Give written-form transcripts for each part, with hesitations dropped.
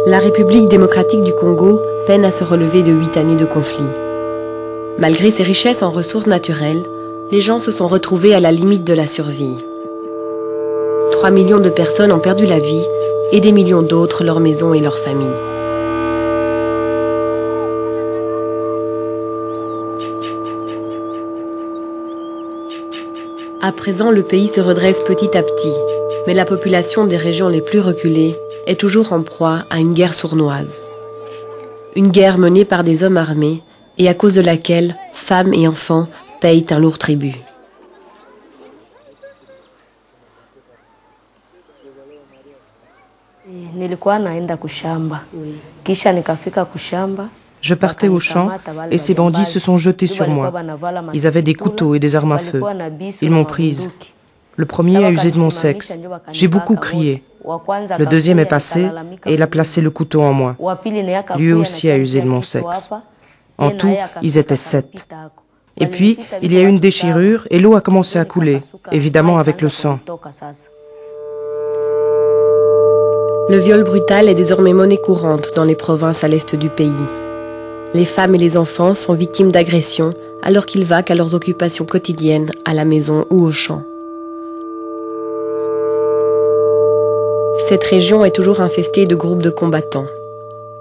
La République démocratique du Congo peine à se relever de 8 années de conflit. Malgré ses richesses en ressources naturelles, les gens se sont retrouvés à la limite de la survie. 3 millions de personnes ont perdu la vie et des millions d'autres leur maison et leur famille. À présent, le pays se redresse petit à petit, mais la population des régions les plus reculées est toujours en proie à une guerre sournoise. Une guerre menée par des hommes armés et à cause de laquelle femmes et enfants payent un lourd tribut. Je partais au champ et ces bandits se sont jetés sur moi. Ils avaient des couteaux et des armes à feu. Ils m'ont prise. Le premier a usé de mon sexe. J'ai beaucoup crié. Le deuxième est passé et il a placé le couteau en moi. Lui aussi a usé de mon sexe. En tout, ils étaient 7. Et puis, il y a eu une déchirure et l'eau a commencé à couler, évidemment avec le sang. Le viol brutal est désormais monnaie courante dans les provinces à l'est du pays. Les femmes et les enfants sont victimes d'agressions alors qu'ils vaquent à leurs occupations quotidiennes à la maison ou au champ. Cette région est toujours infestée de groupes de combattants.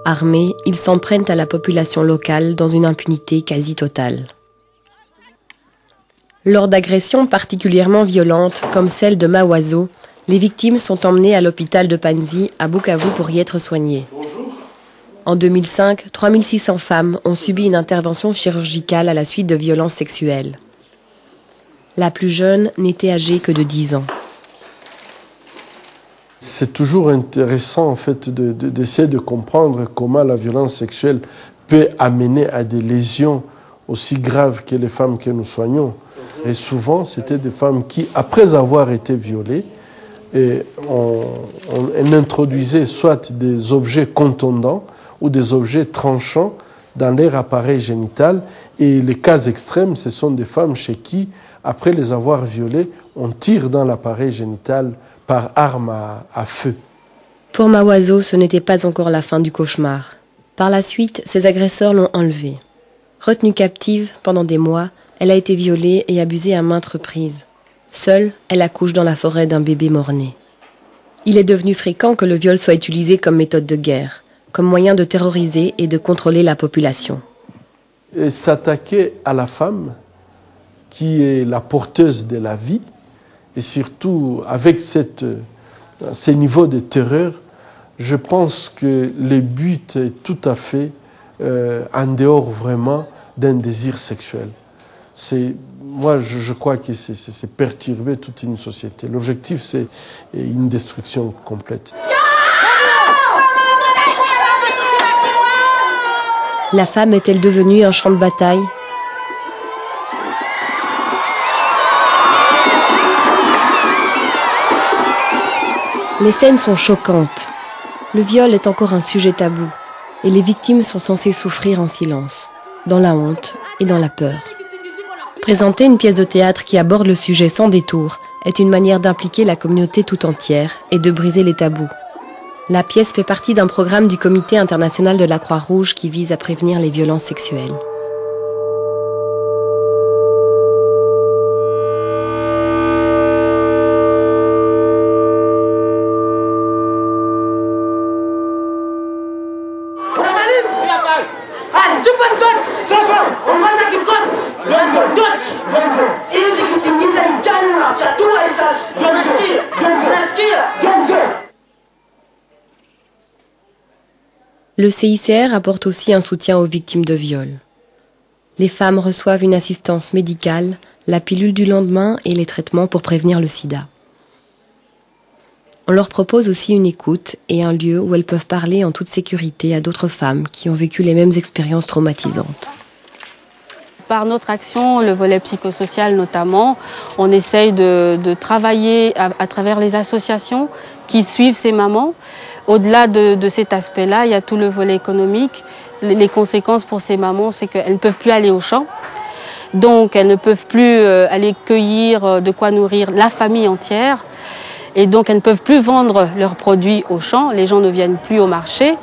Armés, ils s'en prennent à la population locale dans une impunité quasi totale. Lors d'agressions particulièrement violentes comme celle de Mawazo, les victimes sont emmenées à l'hôpital de Panzi à Bukavu pour y être soignées. En 2005, 3600 femmes ont subi une intervention chirurgicale à la suite de violences sexuelles. La plus jeune n'était âgée que de 10 ans. C'est toujours intéressant en fait d'essayer de comprendre comment la violence sexuelle peut amener à des lésions aussi graves que les femmes que nous soignons. Et souvent, c'était des femmes qui, après avoir été violées, on introduisait soit des objets contondants ou des objets tranchants dans leur appareil génital. Et les cas extrêmes, ce sont des femmes chez qui, après les avoir violées, on tire dans l'appareil génital par arme à feu. Pour Mawazo, ce n'était pas encore la fin du cauchemar. Par la suite, ses agresseurs l'ont enlevée. Retenue captive pendant des mois, elle a été violée et abusée à maintes reprises. Seule, elle accouche dans la forêt d'un bébé mort-né. Il est devenu fréquent que le viol soit utilisé comme méthode de guerre, comme moyen de terroriser et de contrôler la population. Et s'attaquer à la femme, qui est la porteuse de la vie, et surtout avec ces niveaux de terreur, je pense que le but est tout à fait en dehors vraiment d'un désir sexuel. Moi, je crois que c'est perturber toute une société. L'objectif, c'est une destruction complète. La femme est-elle devenue un champ de bataille ? Les scènes sont choquantes. Le viol est encore un sujet tabou et les victimes sont censées souffrir en silence, dans la honte et dans la peur. Présenter une pièce de théâtre qui aborde le sujet sans détour est une manière d'impliquer la communauté tout entière et de briser les tabous. La pièce fait partie d'un programme du Comité international de la Croix-Rouge qui vise à prévenir les violences sexuelles. Le CICR apporte aussi un soutien aux victimes de viol. Les femmes reçoivent une assistance médicale, la pilule du lendemain et les traitements pour prévenir le sida. On leur propose aussi une écoute et un lieu où elles peuvent parler en toute sécurité à d'autres femmes qui ont vécu les mêmes expériences traumatisantes. Par notre action, le volet psychosocial notamment, on essaye de travailler à travers les associations qui suivent ces mamans. Au-delà de cet aspect-là, il y a tout le volet économique. Les conséquences pour ces mamans, c'est qu'elles ne peuvent plus aller au champ. Donc, elles ne peuvent plus aller cueillir de quoi nourrir la famille entière. Et donc, elles ne peuvent plus vendre leurs produits au champ. Les gens ne viennent plus au marché.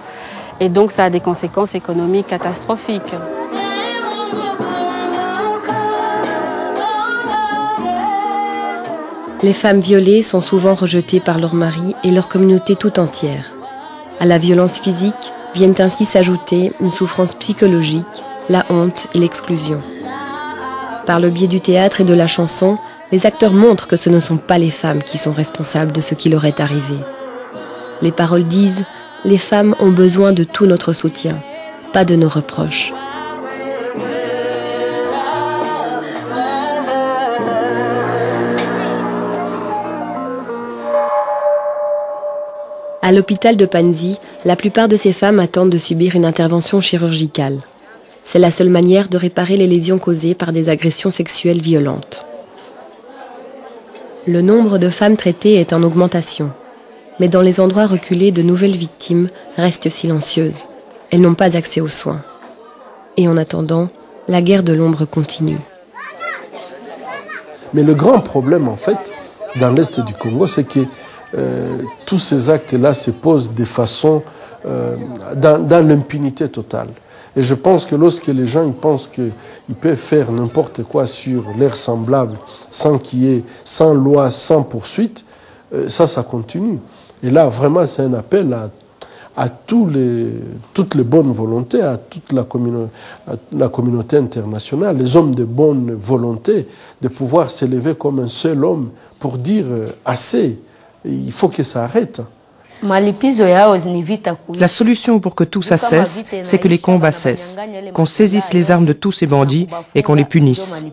Et donc ça a des conséquences économiques catastrophiques. Les femmes violées sont souvent rejetées par leur mari et leur communauté tout entière. À la violence physique viennent ainsi s'ajouter une souffrance psychologique, la honte et l'exclusion. Par le biais du théâtre et de la chanson, les acteurs montrent que ce ne sont pas les femmes qui sont responsables de ce qui leur est arrivé. Les paroles disent « Les femmes ont besoin de tout notre soutien, pas de nos reproches ». À l'hôpital de Panzi, la plupart de ces femmes attendent de subir une intervention chirurgicale. C'est la seule manière de réparer les lésions causées par des agressions sexuelles violentes. Le nombre de femmes traitées est en augmentation. Mais dans les endroits reculés, de nouvelles victimes restent silencieuses. Elles n'ont pas accès aux soins. Et en attendant, la guerre de l'ombre continue. Mais le grand problème, en fait, dans l'Est du Congo, c'est que tous ces actes-là se posent de façon dans l'impunité totale. Et je pense que lorsque les gens ils pensent qu'ils peuvent faire n'importe quoi sur leurs semblables sans loi, sans poursuite, ça continue. Et là, vraiment, c'est un appel à toutes les bonnes volontés, à toute la communauté internationale, les hommes de bonne volonté, de pouvoir s'élever comme un seul homme pour dire assez. Il faut que ça arrête. La solution pour que tout ça cesse, c'est que les combats cessent, qu'on saisisse les armes de tous ces bandits et qu'on les punisse.